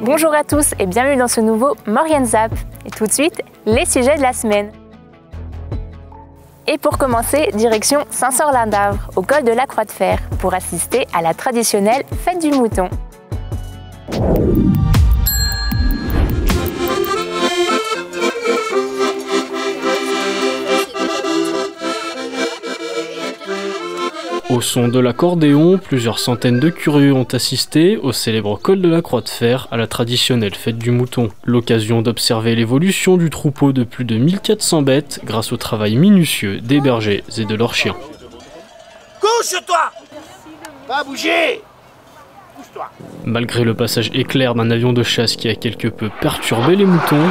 Bonjour à tous et bienvenue dans ce nouveau Maurienne Zap. Et tout de suite, les sujets de la semaine. Et pour commencer, direction Saint-Sorlin-d'Avre, au col de la Croix de Fer, pour assister à la traditionnelle fête du mouton. Au son de l'accordéon, plusieurs centaines de curieux ont assisté au célèbre col de la Croix de Fer à la traditionnelle fête du mouton. L'occasion d'observer l'évolution du troupeau de plus de 1400 bêtes grâce au travail minutieux des bergers et de leurs chiens. Couche-toi! Pas bouger! Couche-toi! Malgré le passage éclair d'un avion de chasse qui a quelque peu perturbé les moutons,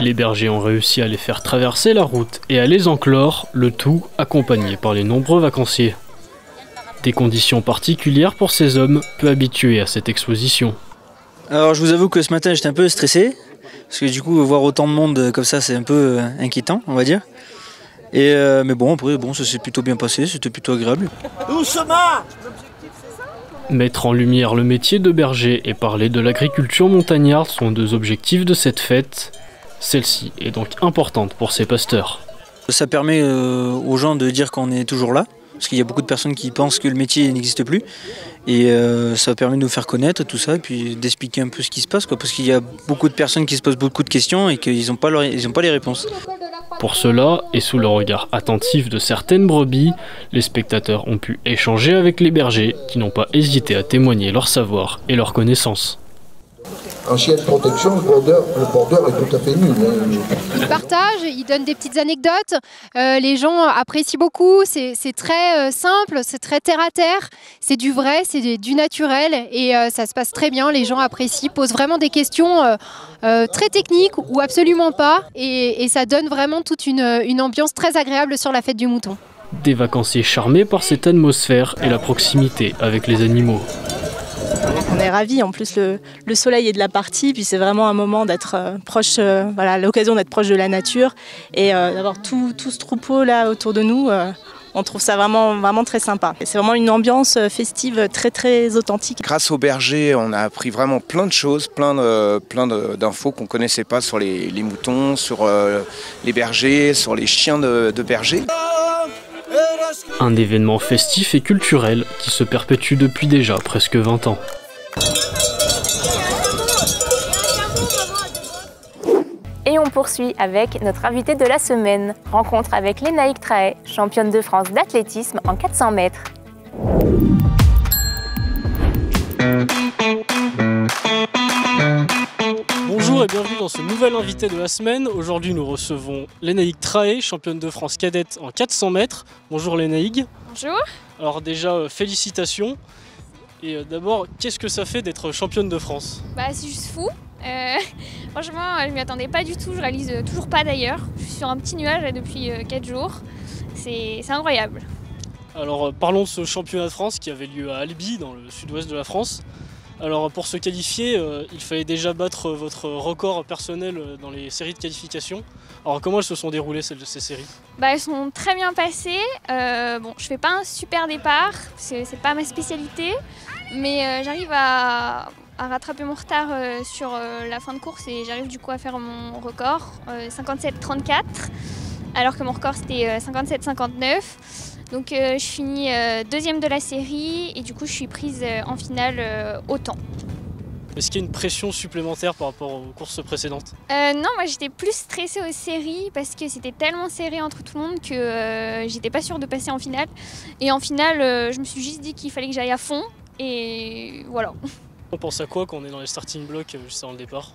les bergers ont réussi à les faire traverser la route et à les enclore, le tout accompagné par les nombreux vacanciers. Des conditions particulières pour ces hommes peu habitués à cette exposition. Alors je vous avoue que ce matin j'étais un peu stressé, parce que du coup voir autant de monde comme ça c'est un peu inquiétant on va dire. Mais bon après ça s'est plutôt bien passé, c'était plutôt agréable. Doucement! Mettre en lumière le métier de berger et parler de l'agriculture montagnarde sont deux objectifs de cette fête. Celle-ci est donc importante pour ces pasteurs. Ça permet aux gens de dire qu'on est toujours là, parce qu'il y a beaucoup de personnes qui pensent que le métier n'existe plus. Et ça permet de nous faire connaître tout ça, et puis d'expliquer un peu ce qui se passe, parce qu'il y a beaucoup de personnes qui se posent beaucoup de questions et qu'ils n'ont pas les réponses. Pour cela, et sous le regard attentif de certaines brebis, les spectateurs ont pu échanger avec les bergers qui n'ont pas hésité à témoigner leur savoir et leur connaissance. En chien de protection, le bordeur est tout à fait nul. Il partage, il donne des petites anecdotes, les gens apprécient beaucoup, c'est très simple, c'est très terre à terre, c'est du vrai, c'est du naturel et ça se passe très bien, les gens apprécient, posent vraiment des questions très techniques ou absolument pas et ça donne vraiment toute une ambiance très agréable sur la fête du mouton. Des vacanciers charmés par cette atmosphère et la proximité avec les animaux. On est ravis, en plus le soleil est de la partie, puis c'est vraiment un moment d'être proche, l'occasion d'être proche de la nature et d'avoir tout ce troupeau là autour de nous, on trouve ça vraiment très sympa. C'est vraiment une ambiance festive très authentique. Grâce aux bergers, on a appris vraiment plein de choses, plein d'infos qu'on ne connaissait pas sur les moutons, sur les bergers, sur les chiens de berger. Un événement festif et culturel qui se perpétue depuis déjà presque 20 ans. Et on poursuit avec notre invité de la semaine. Rencontre avec Lénaïque Trahay, championne de France d'athlétisme en 400 mètres. Bonjour et bienvenue dans ce nouvel invité de la semaine. Aujourd'hui nous recevons Lénaïque Trahay, championne de France cadette en 400 mètres. Bonjour Lénaïque. Bonjour. Alors déjà félicitations. Et d'abord, qu'est-ce que ça fait d'être championne de France? C'est juste fou. Franchement, je m'y attendais pas du tout. Je réalise toujours pas d'ailleurs. Je suis sur un petit nuage là, depuis 4 jours. C'est incroyable. Alors parlons de ce championnat de France qui avait lieu à Albi, dans le sud-ouest de la France. Alors pour se qualifier, il fallait déjà battre votre record personnel dans les séries de qualification. Alors comment elles se sont déroulées ces séries? Elles sont très bien passées. Je fais pas un super départ, c'est pas ma spécialité, mais j'arrive à rattraper mon retard sur la fin de course et j'arrive du coup à faire mon record, 57-34, alors que mon record c'était 57-59. Donc je finis deuxième de la série et du coup je suis prise en finale au temps. Est-ce qu'il y a une pression supplémentaire par rapport aux courses précédentes? Non, moi j'étais plus stressée aux séries parce que c'était tellement serré entre tout le monde que j'étais pas sûre de passer en finale. Et en finale, je me suis juste dit qu'il fallait que j'aille à fond et voilà. On pense à quoi quand on est dans les starting blocks juste avant le départ?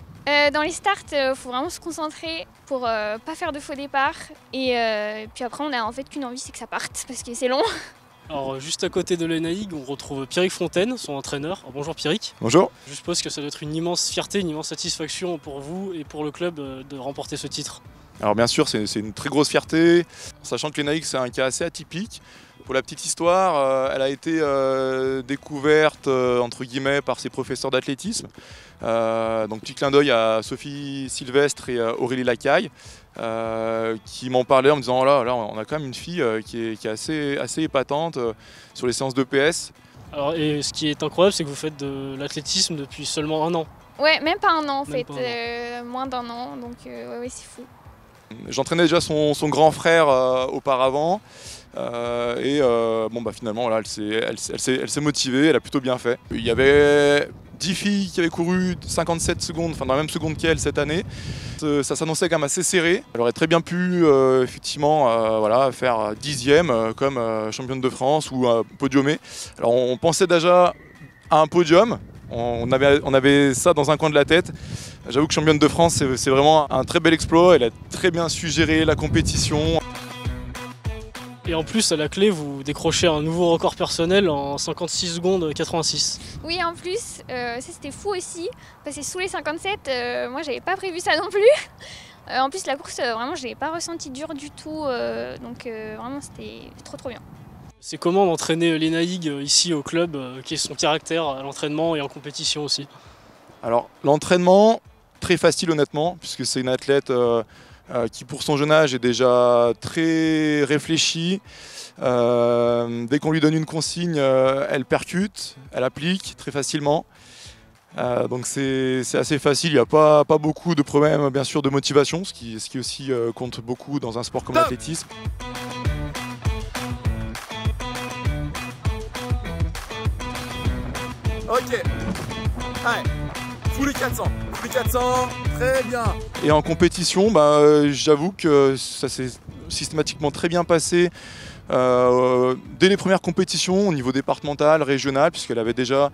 Dans les starts, il faut vraiment se concentrer pour pas faire de faux départ. Et puis après, on a en fait qu'une envie, c'est que ça parte parce que c'est long. Alors juste à côté de Lénaïque, on retrouve Pierrick Fontaine, son entraîneur. Alors, bonjour Pierrick. Bonjour. Je suppose que ça doit être une immense fierté, une immense satisfaction pour vous et pour le club de remporter ce titre. Alors bien sûr, c'est une très grosse fierté, sachant que Lénaïque c'est un cas assez atypique. Pour la petite histoire, elle a été découverte entre guillemets par ses professeurs d'athlétisme. Donc petit clin d'œil à Sophie Sylvestre et Aurélie Lacaille qui m'en parlaient en me disant là on a quand même une fille qui est assez épatante sur les séances de PS. Alors, et ce qui est incroyable, c'est que vous faites de l'athlétisme depuis seulement 1 an. Ouais, même pas 1 an en fait, moins d'1 an, donc ouais, c'est fou. J'entraînais déjà son grand frère auparavant finalement voilà, elle s'est motivée, elle a plutôt bien fait. Il y avait 10 filles qui avaient couru 57 secondes, enfin dans la même seconde qu'elle cette année. Ça s'annonçait quand même assez serré. Elle aurait très bien pu effectivement faire 10e comme championne de France ou podiumée. Alors on pensait déjà à un podium. On avait ça dans un coin de la tête. J'avoue que championne de France, c'est vraiment un très bel exploit. Elle a très bien su gérer la compétition. Et en plus, à la clé, vous décrochez un nouveau record personnel en 56 secondes 86. Oui, en plus, ça c'était fou aussi. Passer sous les 57, moi j'avais pas prévu ça non plus. En plus, la course, vraiment, je l'ai pas ressenti dure du tout. Donc vraiment, c'était trop bien. C'est comment d'entraîner Léna Hig ici au club, qui est son caractère à l'entraînement et en compétition aussi? Alors l'entraînement, très facile honnêtement, puisque c'est une athlète qui pour son jeune âge est déjà très réfléchie. Dès qu'on lui donne une consigne, elle percute, elle applique très facilement. Donc c'est assez facile, il n'y a pas beaucoup de problèmes bien sûr de motivation, ce qui aussi compte beaucoup dans un sport comme l'athlétisme. Ok, allez, tous les 400, très bien. Et en compétition, j'avoue que ça s'est systématiquement très bien passé dès les premières compétitions au niveau départemental, régional, puisqu'elle avait déjà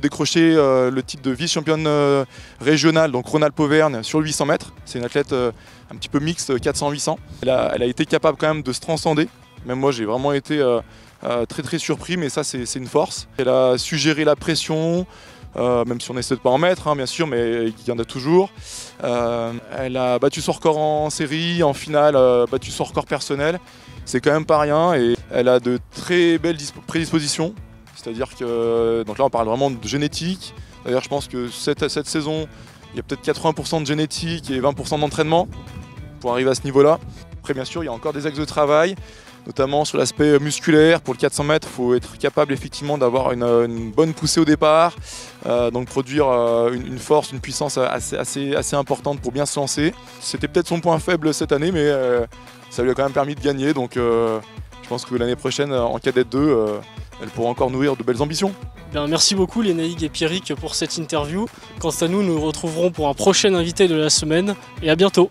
décroché le titre de vice-championne régionale, donc Rhône-Alpes-Auvergne sur le 800 mètres. C'est une athlète un petit peu mixte, 400-800. Elle a été capable quand même de se transcender. Même moi, j'ai vraiment été très surpris, mais ça c'est une force. Elle a su gérer la pression, même si on essaie de pas en mettre, bien sûr, mais il y en a toujours. Elle a battu son record en série, en finale, battu son record personnel. C'est quand même pas rien et elle a de très belles prédispositions. C'est-à-dire que, donc là on parle vraiment de génétique. D'ailleurs je pense que cette saison, il y a peut-être 80% de génétique et 20% d'entraînement pour arriver à ce niveau-là. Après bien sûr il y a encore des axes de travail, notamment sur l'aspect musculaire. Pour le 400 mètres, il faut être capable effectivement d'avoir une bonne poussée au départ, donc produire une force, une puissance assez importante pour bien se lancer. C'était peut-être son point faible cette année, mais ça lui a quand même permis de gagner. Donc je pense que l'année prochaine, en cadette 2, elle pourra encore nourrir de belles ambitions. Bien, merci beaucoup Léna Hig et Pierrick pour cette interview. Quant à nous, nous retrouverons pour un prochain invité de la semaine et à bientôt.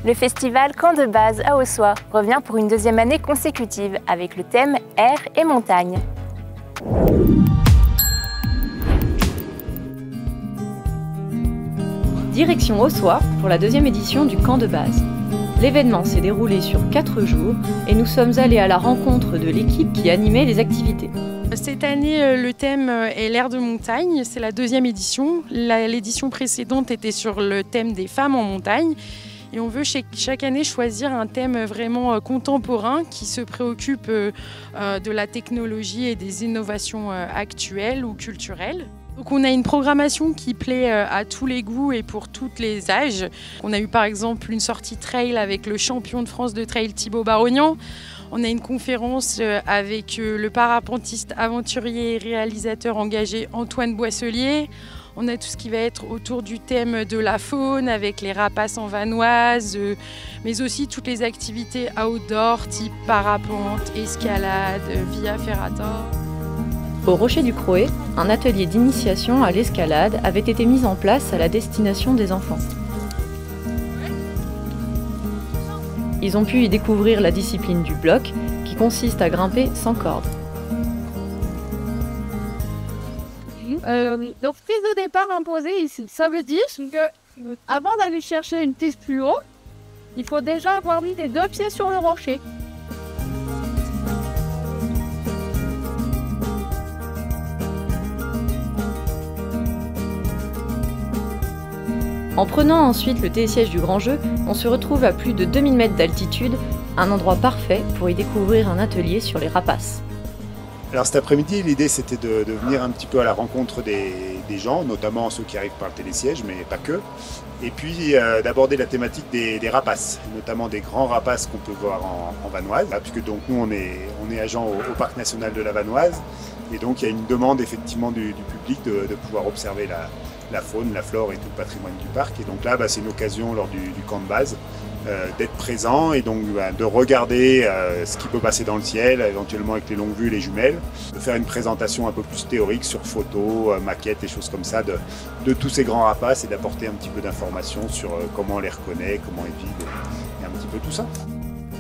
Le festival Camp de base à Haussois revient pour une 2e année consécutive avec le thème Air et montagne. Direction Haussois pour la 2e édition du Camp de base. L'événement s'est déroulé sur 4 jours et nous sommes allés à la rencontre de l'équipe qui animait les activités. Cette année, le thème est l'air de montagne, c'est la 2e édition. L'édition précédente était sur le thème des femmes en montagne. Et on veut chaque année choisir un thème vraiment contemporain qui se préoccupe de la technologie et des innovations actuelles ou culturelles. Donc on a une programmation qui plaît à tous les goûts et pour tous les âges. On a eu par exemple une sortie trail avec le champion de France de trail Thibaut Barognan. On a une conférence avec le parapentiste aventurier et réalisateur engagé Antoine Boisselier. On a tout ce qui va être autour du thème de la faune avec les rapaces en vanoise, mais aussi toutes les activités outdoor type parapente, escalade, via ferrata. Au Rocher du Croé, un atelier d'initiation à l'escalade avait été mis en place à la destination des enfants. Ils ont pu y découvrir la discipline du bloc, qui consiste à grimper sans corde. Donc prise de départ imposée ici, ça veut dire que avant d'aller chercher une piste plus haut, il faut déjà avoir mis les 2 pieds sur le rocher. En prenant ensuite le télésiège du grand jeu, on se retrouve à plus de 2000 mètres d'altitude un endroit parfait pour y découvrir un atelier sur les rapaces. Alors cet après-midi, l'idée c'était de venir un petit peu à la rencontre des gens, notamment ceux qui arrivent par le télésiège, mais pas que. Et puis d'aborder la thématique des rapaces, notamment des grands rapaces qu'on peut voir en Vanoise, puisque donc nous on est agent au Parc National de la Vanoise, et donc il y a une demande effectivement du public de pouvoir observer la faune, la flore et tout le patrimoine du parc. Et donc là, c'est une occasion lors du camp de base d'être présent et donc de regarder ce qui peut passer dans le ciel, éventuellement avec les longues vues, les jumelles, de faire une présentation un peu plus théorique sur photos, maquettes et choses comme ça de tous ces grands rapaces et d'apporter un petit peu d'informations sur comment on les reconnaît, comment ils vivent et un petit peu tout ça.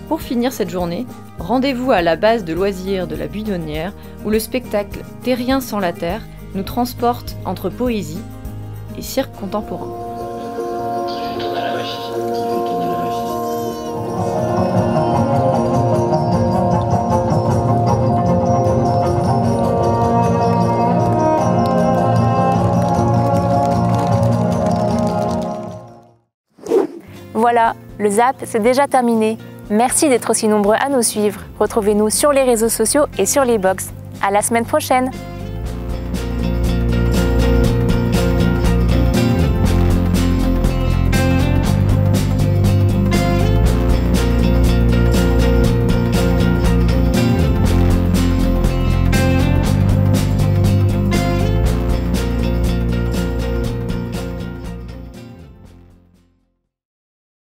Pour finir cette journée, rendez-vous à la base de loisirs de la Buissonnière où le spectacle Terrien sans la terre nous transporte entre poésie et cirque contemporain. Voilà, le ZAP, c'est déjà terminé. Merci d'être aussi nombreux à nous suivre. Retrouvez-nous sur les réseaux sociaux et sur les box. À la semaine prochaine!